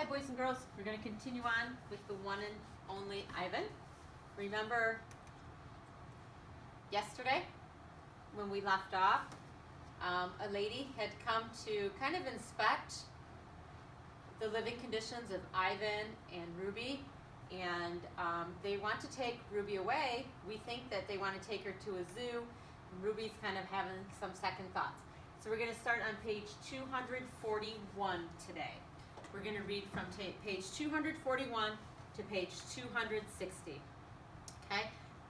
Hi boys and girls, we're going to continue on with the one and only Ivan. Remember yesterday when we left off, a lady had come to kind of inspect the living conditions of Ivan and Ruby, and they want to take Ruby away. We think that they want to take her to a zoo. Ruby's kind of having some second thoughts. So we're going to start on page 241 today. We're going to read from page 241 to page 260. Okay?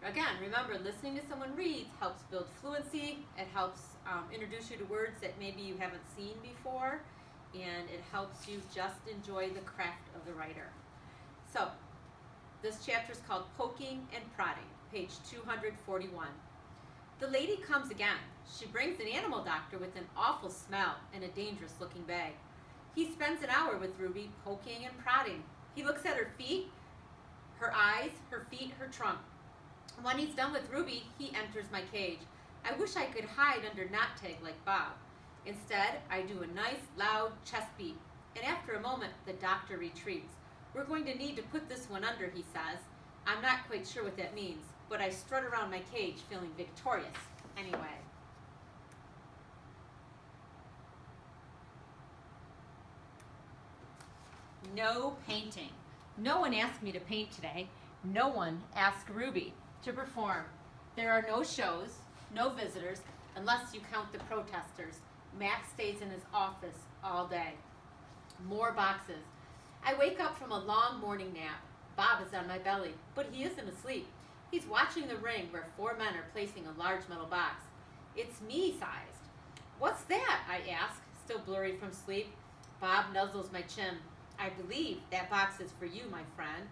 Again, remember, listening to someone read helps build fluency. It helps introduce you to words that maybe you haven't seen before, and it helps you just enjoy the craft of the writer. So, this chapter is called Poking and Prodding, page 241. The lady comes again. She brings an animal doctor with an awful smell and a dangerous looking bag. He spends an hour with Ruby, poking and prodding. He looks at her feet, her eyes, her feet, her trunk. When he's done with Ruby, he enters my cage. I wish I could hide under knot tag like Bob. Instead, I do a nice, loud chest beat, and after a moment, the doctor retreats. We're going to need to put this one under, he says. I'm not quite sure what that means, but I strut around my cage feeling victorious anyway. No painting. No one asked me to paint today. No one asked Ruby to perform. There are no shows, no visitors, unless you count the protesters. Max stays in his office all day. More boxes. I wake up from a long morning nap. Bob is on my belly, but he isn't asleep. He's watching the ring where 4 men are placing a large metal box. It's me-sized. What's that? I ask, still blurry from sleep. Bob nuzzles my chin. I believe that box is for you, my friend.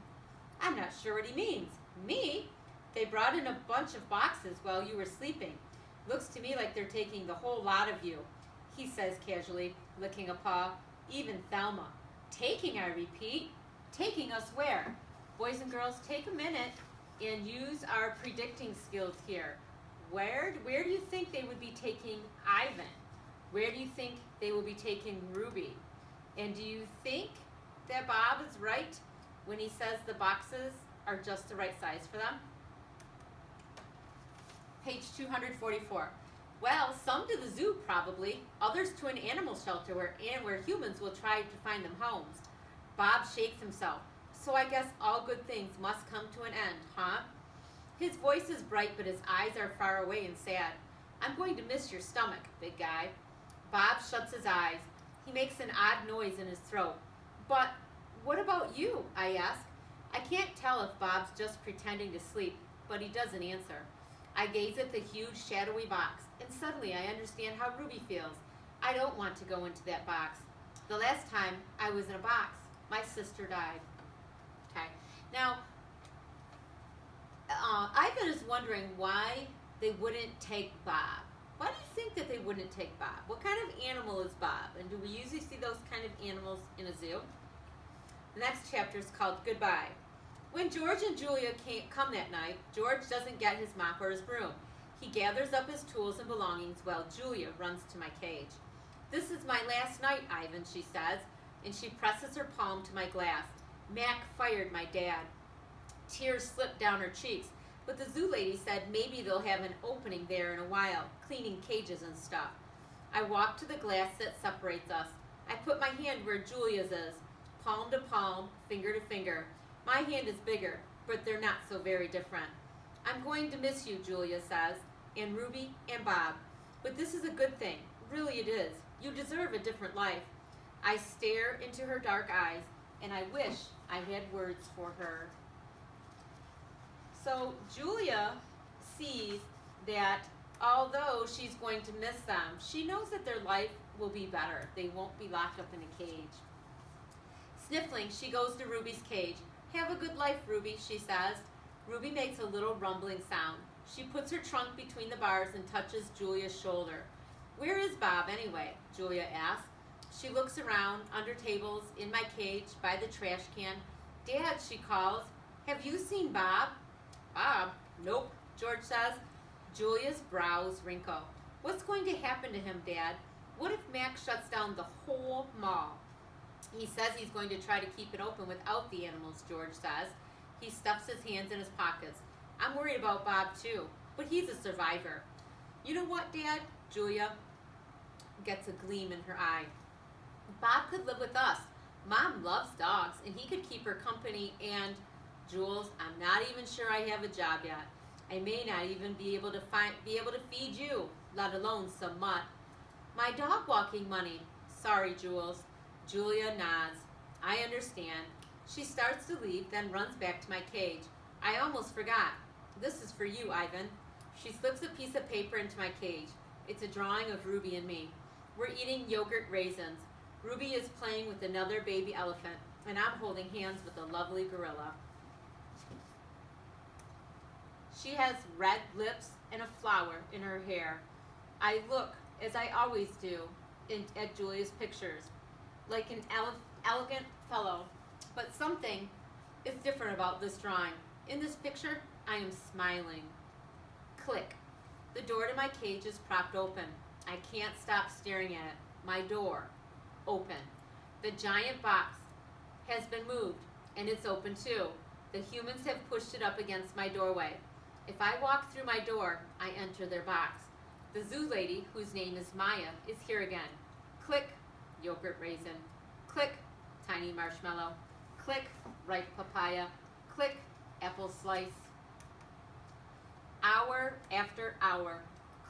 I'm not sure what he means. Me? They brought in a bunch of boxes while you were sleeping. Looks to me like they're taking the whole lot of you, he says casually, licking a paw. Even Thelma. Taking, I repeat. Taking us where? Boys and girls, take a minute and use our predicting skills here. Where do you think they would be taking Ivan? Where do you think they will be taking Ruby? And do you think that Bob is right when he says the boxes are just the right size for them? Page 244. Well, some to the zoo probably, others to an animal shelter where humans will try to find them homes. Bob shakes himself. So I guess all good things must come to an end, huh? His voice is bright, but his eyes are far away and sad. I'm going to miss your stomach, big guy. Bob shuts his eyes. He makes an odd noise in his throat. But what about you? I ask. I can't tell if Bob's just pretending to sleep, but he doesn't answer. I gaze at the huge, shadowy box, and suddenly I understand how Ruby feels. I don't want to go into that box. The last time I was in a box, my sister died. Okay. Now, Ivan is wondering why they wouldn't take Bob. Why do you think that they wouldn't take Bob? What kind of animal is Bob? And do we usually see those kind of animals in a zoo? The next chapter is called Goodbye. When George and Julia come that night, George doesn't get his mop or his broom. He gathers up his tools and belongings while Julia runs to my cage. This is my last night, Ivan, she says, and she presses her palm to my glass. Mac fired my dad. Tears slip down her cheeks, but the zoo lady said maybe they'll have an opening there in a while, cleaning cages and stuff. I walk to the glass that separates us. I put my hand where Julia's is, palm to palm, finger to finger. My hand is bigger, but they're not so very different. I'm going to miss you, Julia says, and Ruby and Bob. But this is a good thing. Really it is. You deserve a different life. I stare into her dark eyes, and I wish I had words for her. So Julia sees that although she's going to miss them, she knows that their life will be better. They won't be locked up in a cage. Sniffling, she goes to Ruby's cage. Have a good life, Ruby, she says. Ruby makes a little rumbling sound. She puts her trunk between the bars and touches Julia's shoulder. Where is Bob anyway? Julia asks. She looks around, under tables, in my cage, by the trash can. Dad, she calls. Have you seen Bob? Bob? Nope, George says. Julia's brows wrinkle. What's going to happen to him, Dad? What if Mac shuts down the whole mall? He says he's going to try to keep it open without the animals, George says. He stuffs his hands in his pockets. I'm worried about Bob too, but he's a survivor. You know what, Dad? Julia gets a gleam in her eye. Bob could live with us. Mom loves dogs, and he could keep her company. And Jules, I'm not even sure I have a job yet. I may not even be able to feed you, let alone some mutt. My dog walking money. Sorry, Jules. Julia nods. I understand. She starts to leave, then runs back to my cage. I almost forgot. This is for you, Ivan. She slips a piece of paper into my cage. It's a drawing of Ruby and me. We're eating yogurt raisins. Ruby is playing with another baby elephant, and I'm holding hands with a lovely gorilla. She has red lips and a flower in her hair. I look, as I always do, at Julia's pictures, like an elegant fellow. But something is different about this drawing. In this picture, I am smiling. Click. The door to my cage is propped open. I can't stop staring at it. My door. Open. The giant box has been moved, and it's open too. The humans have pushed it up against my doorway. If I walk through my door, I enter their box. The zoo lady, whose name is Maya, is here again. Click, yogurt raisin. Click, tiny marshmallow. Click, ripe papaya. Click, apple slice. Hour after hour,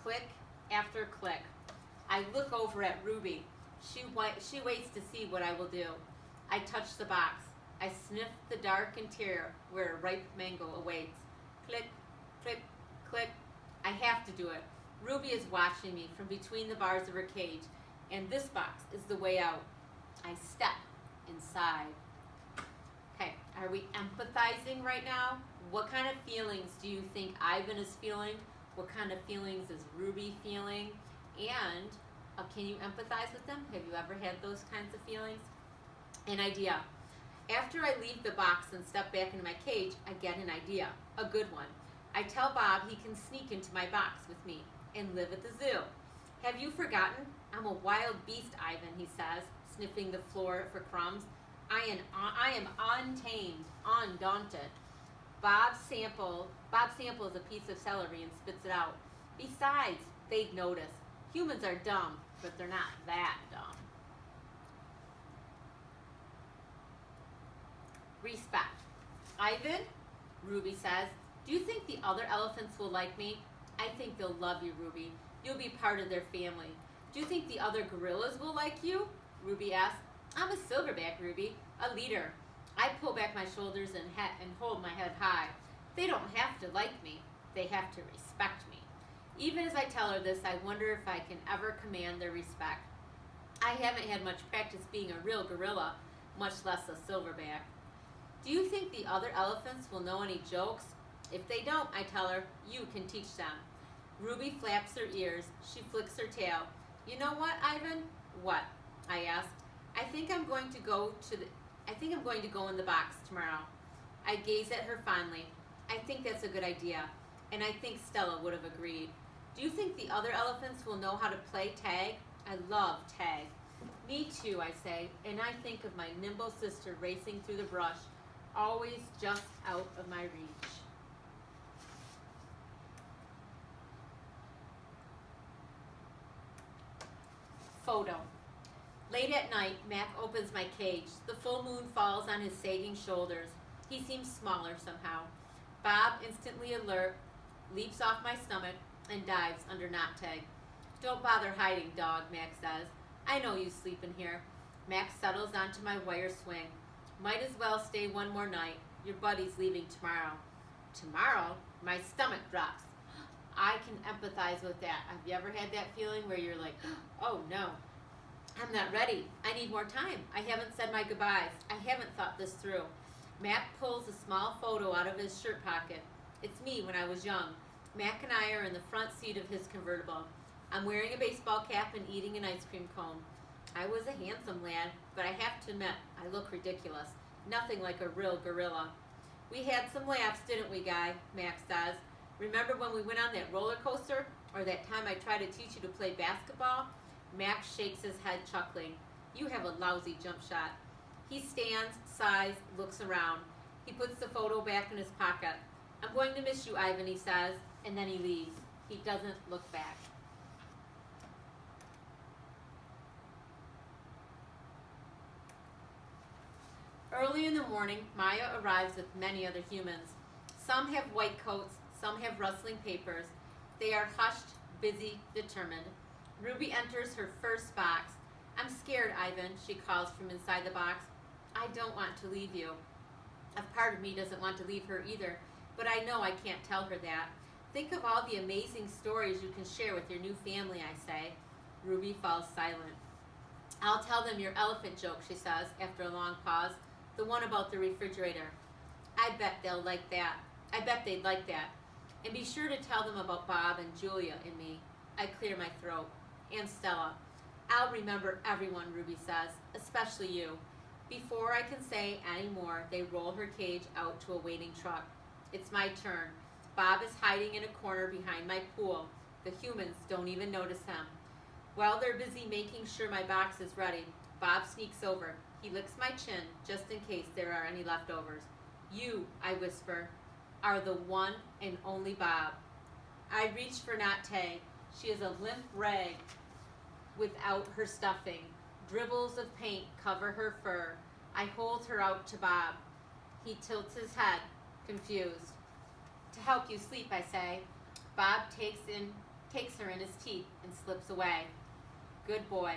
click after click. I look over at Ruby. She waits to see what I will do. I touch the box. I sniff the dark interior where a ripe mango awaits. Click, click, click. I have to do it. Ruby is watching me from between the bars of her cage, and this box is the way out. I step inside. Okay, are we empathizing right now? What kind of feelings do you think Ivan is feeling? What kind of feelings is Ruby feeling? And can you empathize with them? Have you ever had those kinds of feelings? An idea. After I leave the box and step back into my cage, I get an idea, a good one. I tell Bob he can sneak into my box with me and live at the zoo. Have you forgotten? I'm a wild beast, Ivan, he says, sniffing the floor for crumbs. I am untamed, undaunted. Bob samples a piece of celery and spits it out. Besides, they'd notice. Humans are dumb, but they're not that dumb. Respect. Ivan, Ruby says, do you think the other elephants will like me? I think they'll love you, Ruby. You'll be part of their family. Do you think the other gorillas will like you? Ruby asks. I'm a silverback, Ruby, a leader. I pull back my shoulders and hold my head high. They don't have to like me. They have to respect me. Even as I tell her this, I wonder if I can ever command their respect. I haven't had much practice being a real gorilla, much less a silverback. Do you think the other elephants will know any jokes? If they don't, I tell her, you can teach them. Ruby flaps her ears. She flicks her tail. You know what, Ivan? What? I asked. I think I'm going to go in the box tomorrow. I gaze at her fondly. I think that's a good idea, and I think Stella would have agreed. Do you think the other elephants will know how to play tag? I love tag. Me too, I say, and I think of my nimble sister racing through the brush, always just out of my reach. Photo. Late at night, Mac opens my cage. The full moon falls on his sagging shoulders. He seems smaller somehow. Bob, instantly alert, leaps off my stomach and dives under knot tag. Don't bother hiding, dog, Mac says. I know you sleep in here. Mac settles onto my wire swing. Might as well stay one more night. Your buddy's leaving tomorrow. Tomorrow? My stomach drops. I can empathize with that. Have you ever had that feeling where you're like, oh no, I'm not ready. I need more time. I haven't said my goodbyes. I haven't thought this through. Mac pulls a small photo out of his shirt pocket. It's me when I was young. Mac and I are in the front seat of his convertible. I'm wearing a baseball cap and eating an ice cream cone. I was a handsome lad, but I have to admit, I look ridiculous. Nothing like a real gorilla. We had some laughs, didn't we, Guy? Mac says. Remember when we went on that roller coaster? Or that time I tried to teach you to play basketball? Mac shakes his head, chuckling. You have a lousy jump shot. He stands, sighs, looks around. He puts the photo back in his pocket. I'm going to miss you, Ivan, he says, and then he leaves. He doesn't look back. Early in the morning, Maya arrives with many other humans. Some have white coats, some have rustling papers. They are hushed, busy, determined. Ruby enters her first box. I'm scared, Ivan, she calls from inside the box. I don't want to leave you. A part of me doesn't want to leave her either, but I know I can't tell her that. Think of all the amazing stories you can share with your new family, I say. Ruby falls silent. I'll tell them your elephant joke, she says, after a long pause. The one about the refrigerator. I bet they'll like that. I bet they'd like that. And be sure to tell them about Bob and Julia and me. I clear my throat. And Stella. I'll remember everyone, Ruby says, especially you. Before I can say any more, they roll her cage out to a waiting truck. It's my turn. Bob is hiding in a corner behind my pool. The humans don't even notice him. While they're busy making sure my box is ready, Bob sneaks over. He licks my chin, just in case there are any leftovers. You, I whisper, are the one and only Bob. I reach for Nate. She is a limp rag without her stuffing. Dribbles of paint cover her fur. I hold her out to Bob. He tilts his head, confused. To help you sleep, I say. Bob takes her in his teeth and slips away. Good boy.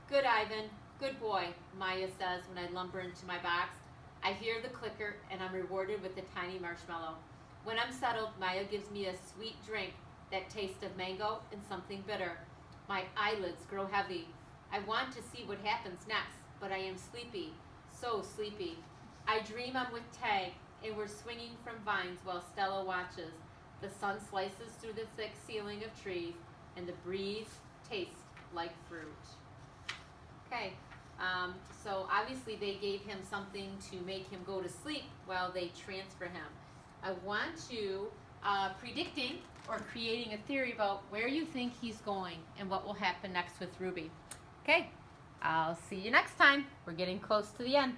Good, Ivan. Good boy, Maya says when I lumber into my box. I hear the clicker and I'm rewarded with a tiny marshmallow. When I'm settled, Maya gives me a sweet drink that tastes of mango and something bitter. My eyelids grow heavy. I want to see what happens next, but I am sleepy, so sleepy. I dream I'm with Tay and we're swinging from vines while Stella watches. The sun slices through the thick ceiling of trees and the breeze tastes like fruit. Okay, so obviously they gave him something to make him go to sleep while they transfer him. I want you predicting or creating a theory about where you think he's going and what will happen next with Ruby. Okay, I'll see you next time. We're getting close to the end.